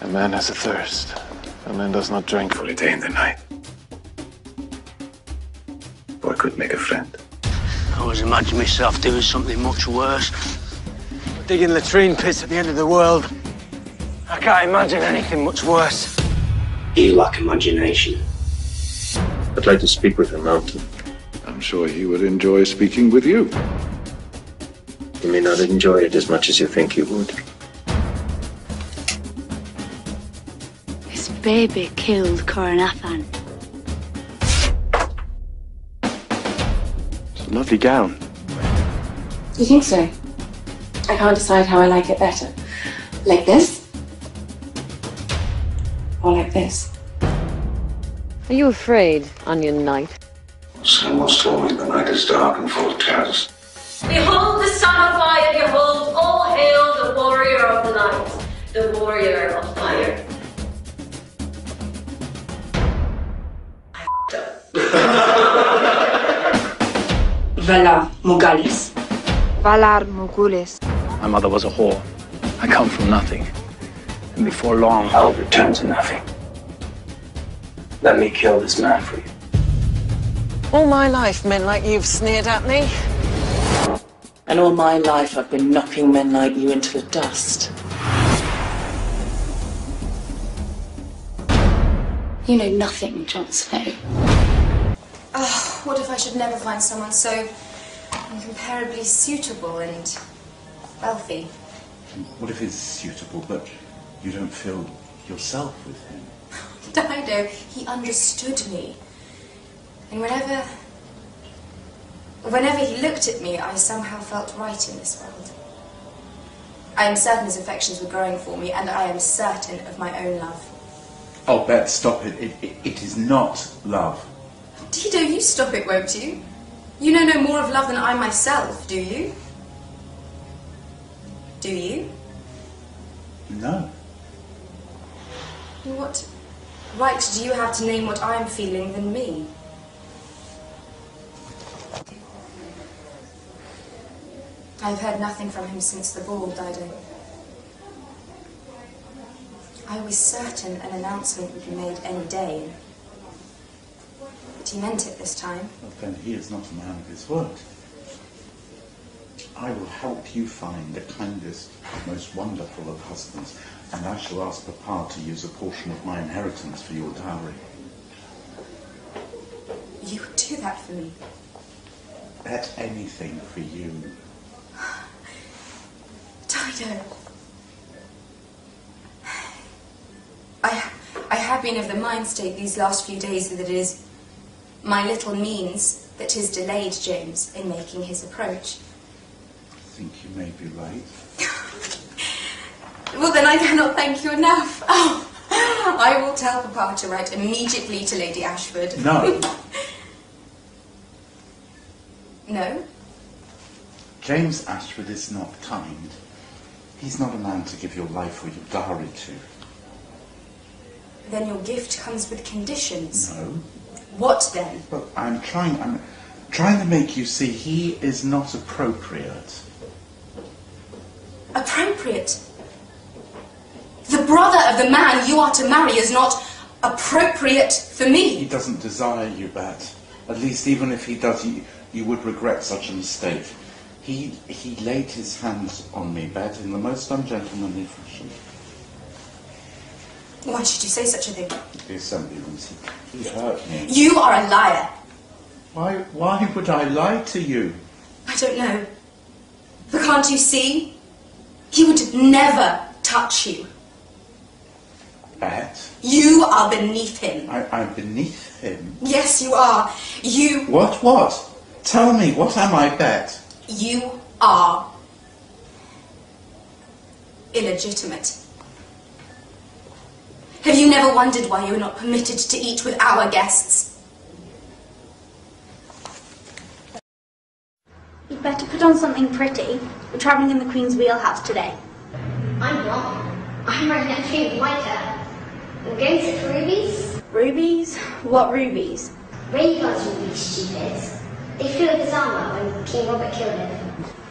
A man has a thirst. A man does not drink for a day and the night. Or could make a friend. I always imagine myself doing something much worse. Digging latrine pits at the end of the world. I can't imagine anything much worse. You lack imagination. I'd like to speak with the mountain. I'm sure he would enjoy speaking with you. You may not enjoy it as much as you think you would. This baby killed Coronathan. It's a lovely gown. You think so? I can't decide how I like it better. Like this? Or like this? Are you afraid, Onion Knight? Someone told me the night is dark and full of terrors. Behold the son of fire, behold, all hail the warrior of the night, the warrior of fire. Valar Morghulis. Valar Morghulis. My mother was a whore. I come from nothing. And before long, I'll return to nothing. Let me kill this man for you. All my life, men like you've sneered at me. And all my life, I've been knocking men like you into the dust. You know nothing, Jon Snow. Oh, what if I should never find someone so incomparably suitable and wealthy? What if he's suitable, but you don't feel yourself with him? Dido, he understood me. And whenever he looked at me, I somehow felt right in this world. I am certain his affections were growing for me, and I am certain of my own love. Oh, Beth, stop it. It is not love. Dido, you stop it, won't you? You know no more of love than I myself, do you? Do you? No. What right do you have to name what I'm feeling than me? I've heard nothing from him since the ball, Dido. I was certain an announcement would be made any day. But he meant it this time. Well, then he is not a man of his word. I will help you find the kindest, most wonderful of husbands, and I shall ask Papa to use a portion of my inheritance for your dowry. You would do that for me? Bet anything for you. Dido. I have been of the mind state these last few days that it is my little means that has delayed James in making his approach. I think you may be right. Well, then I cannot thank you enough. Oh, I will tell Papa to write immediately to Lady Ashford. No. No? James Ashford is not kind. He's not a man to give your life or your dowry to. Then your gift comes with conditions. No. What then? Well, I'm trying to make you see he is not appropriate. Appropriate? The brother of the man you are to marry is not appropriate for me. He doesn't desire you, Bet. At least even if he does, you would regret such a mistake. He laid his hands on me, Bet, in the most ungentlemanly fashion. Why should you say such a thing? The assembly rooms, he hurt me. You are a liar. Why would I lie to you? I don't know. But can't you see? He would never touch you. Bet? You are beneath him. I'm beneath him? Yes, you are. You... What? Tell me, what am I, Bet? You are illegitimate. Have you never wondered why you are not permitted to eat with our guests? You'd better put on something pretty. We're travelling in the Queen's wheelhouse today. I'm not. I'm wearing a pink whiter. We're going to rubies. Rubies? What rubies? Raven's rubies, stupid. They flew with his armour when King Robert killed him.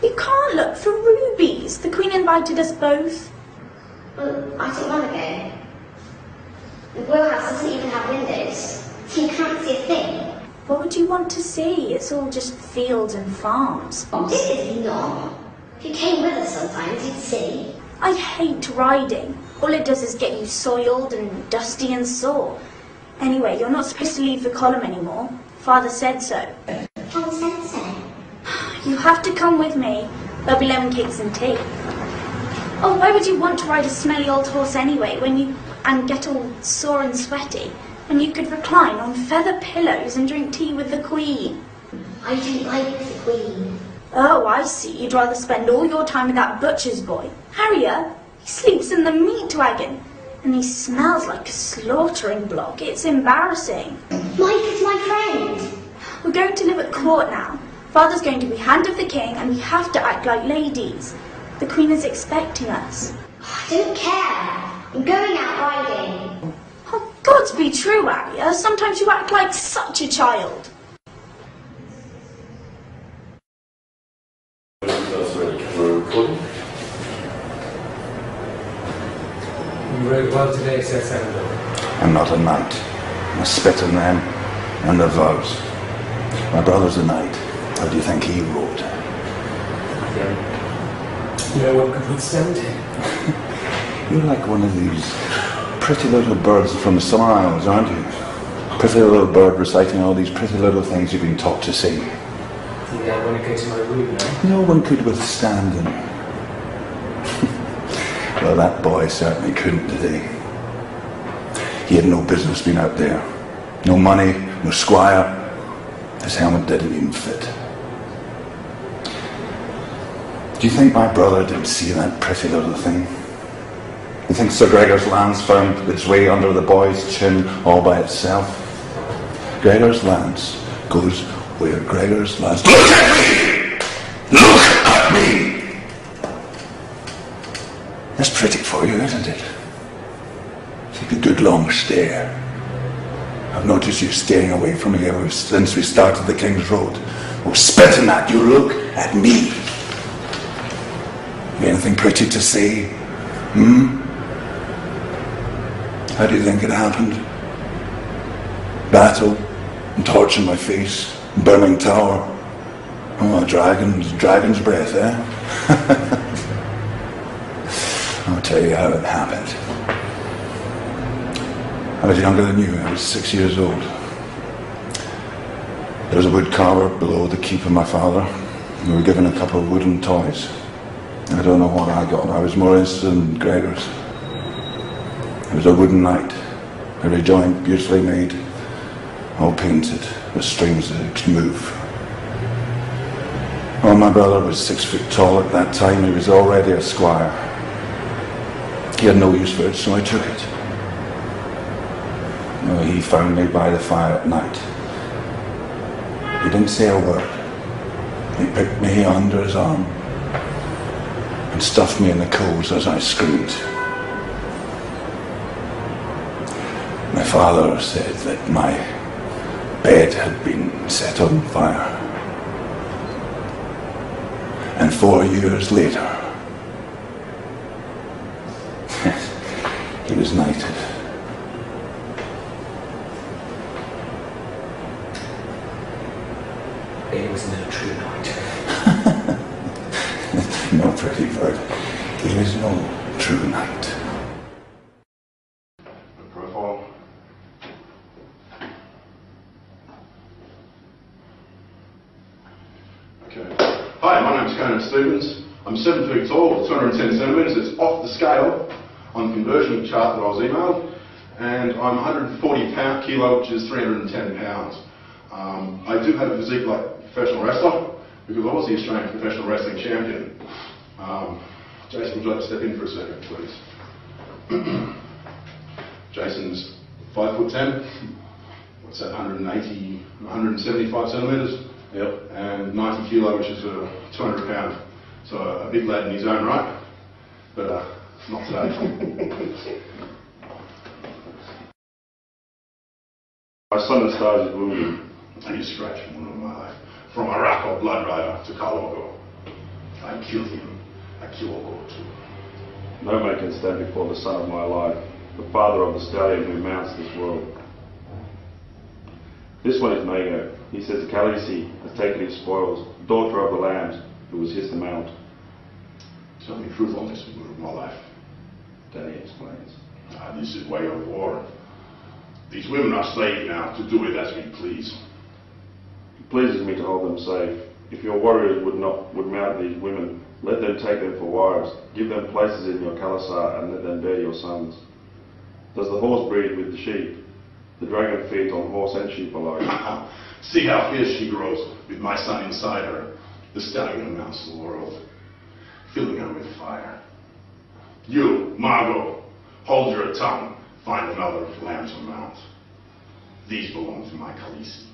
You can't look for rubies. The Queen invited us both. Well, I didn't want to go. The wheelhouse doesn't even have windows, so you can't see a thing. What would you want to see? It's all just fields and farms. This is not. If you came with us sometimes, you'd see. I hate riding. All it does is get you soiled and dusty and sore. Anyway, you're not supposed to leave the column anymore. Father said so. Father said so. You have to come with me. There'll be lemon cakes and tea. Oh, why would you want to ride a smelly old horse anyway, and get all sore and sweaty, when you could recline on feather pillows and drink tea with the Queen? I don't like the Queen. Oh, I see. You'd rather spend all your time with that butcher's boy. Harrier, he sleeps in the meat wagon, and he smells like a slaughtering block. It's embarrassing. Mike is my friend. We're going to live at court now. Father's going to be hand of the king, and we have to act like ladies. The Queen is expecting us. I don't care. I'm going out riding. Oh, God's be true, Harrier. Sometimes you act like such a child. You wrote well today, Sir Senator. I'm not a knight. I spit on them and the vows. My brother's a knight. How do you think he wrote? No one could withstand him. You're like one of these pretty little birds from the Summer Isles, aren't you? Pretty little bird reciting all these pretty little things you've been taught to sing. You don't want to go to my room now? No one could withstand them. Well, that boy certainly couldn't today. He had no business being out there. No money, no squire. His helmet didn't even fit. Do you think my brother didn't see that pretty little thing? You think Sir Gregor's lance found its way under the boy's chin all by itself? Gregor's lance goes where Gregor's lance... Look at me! Look at me! That's pretty for you, isn't it? Take a good long stare. I've noticed you staring away from me ever since we started the King's Road. Oh, spitting at you, look at me. You anything pretty to say? How do you think it happened? Battle, and torch in my face, burning tower. Oh, a dragon's breath, eh? I'll tell you how it happened. I was younger than you. I was 6 years old. There was a wood carver below the keep of my father. We were given a couple of wooden toys. I don't know what I got. I was more interested in Gregor's. It was a wooden knight, every joint beautifully made, all painted with strings that could move. Well, my brother was 6 foot tall at that time. He was already a squire. He had no use for it, so I took it. No, he found me by the fire at night. He didn't say a word. He picked me under his arm and stuffed me in the coals as I screamed. My father said that my bed had been set on fire. And 4 years later, he was knighted. He was no true knight. No pretty bird. He was no true knight. Profile. Okay. Hi, my name's Conan Stevens. I'm 7 feet tall, 210 centimetres. It's off the scale on the conversion chart that I was emailed, and I'm 140 kilo, which is 310 pounds. I do have a physique like a professional wrestler, because I was the Australian professional wrestling champion. Jason, would you like to step in for a second, please? Jason's 5'10". What's that, 175 centimetres? Yep. And 90 kilo, which is 200 pounds. So a big lad in his own right, but not today. My son started wounded, and he scratched one of my life. From Iraq or Blood Rider to Kalogo. I killed him. I killed Ogo too. Nobody can stand before the sun of my life. the father of the stallion who mounts this world. This one is Mago. He says the Khaleesi has taken his spoils, the daughter of the lambs who was his to mount. Tell me the truth on this moon of my life. Danny explains. This is way of war. These women are slaves now to do with as we please. It pleases me to hold them safe. If your warriors would mount these women, let them take them for wives. Give them places in your Khalasar and let them bear your sons. Does the horse breed with the sheep? The dragon feeds on horse and sheep alike. See how fierce she grows with my son inside her. The stallion who mounts the world, filling her with fire. You, Margot, hold your tongue. Find another lamb to mount. These belong to my Khaleesi.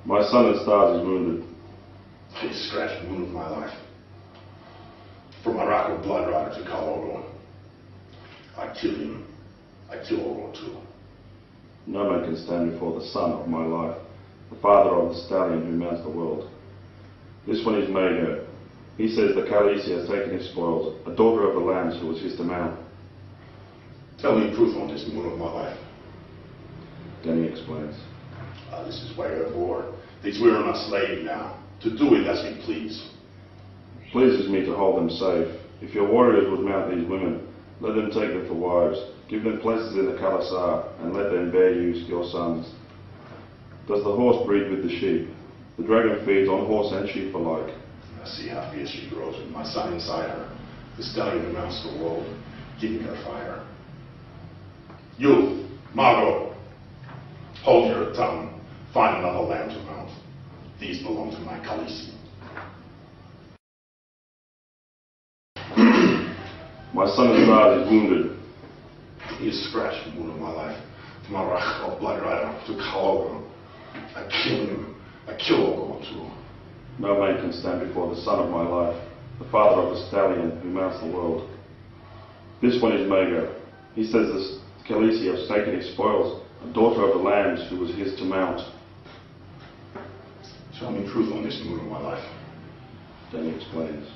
My son in stars is wounded. He scratched the wound of my life. From Morocco blood rider to Kalogo. I kill him. I kill Oro too. No man can stand before the son of my life, the father of the stallion who mounts the world. This one is Mago. He says the Khaleesi has taken his spoils, a daughter of the lambs who was his to mount. Tell me the truth on this moon of my life. Danny explains. This is way of war. These women are slaves now, to do with as we please. It pleases me to hold them safe. If your warriors would mount these women, let them take them for wives. Give them places in the Khalasar, and let them bear you your sons. Does the horse breed with the sheep? The dragon feeds on horse and sheep alike. I see how fierce she grows with my son inside her. The stallion who mounts the world, giving her fire. You, Margot, hold your tongue. Find another lamb to mount. These belong to my Khaleesi. My son in stars is wounded. He is scratched the wound of my life. From Morocco blood rider to Kalogo. I kill him. I kill Ogo too. No man can stand before the son of my life, the father of the stallion who mounts the world. This one is Mago. He says the Khaleesi has taken his spoils, a daughter of the lambs who was his to mount. Tell me the truth on this moon of my life. Danny explains.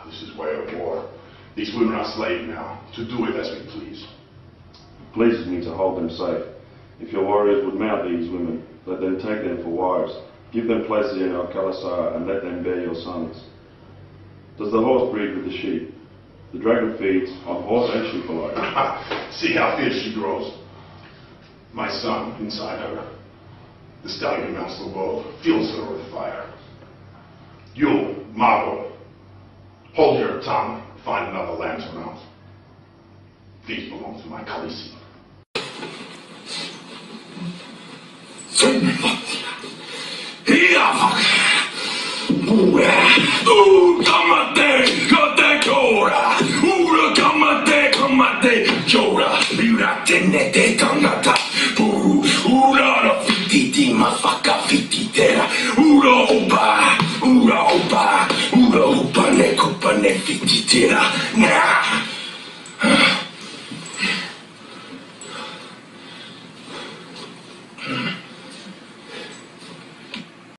This is way of war. These women are slaves now, to do with as we please. It pleases me to hold them safe. If your warriors would mount these women, let them take them for wives. Give them places in our Khalasar and let them bear your sons. Does the horse breed with the sheep? The dragon feeds on horse and sheep alike. See how fierce she grows. My son inside her. The stallion who mounts the world fills her with fire. You, Margot, hold your tongue. Find another lamb to mount. These belong to my Khaleesi. Ura opa, neko pa ne fiti tira.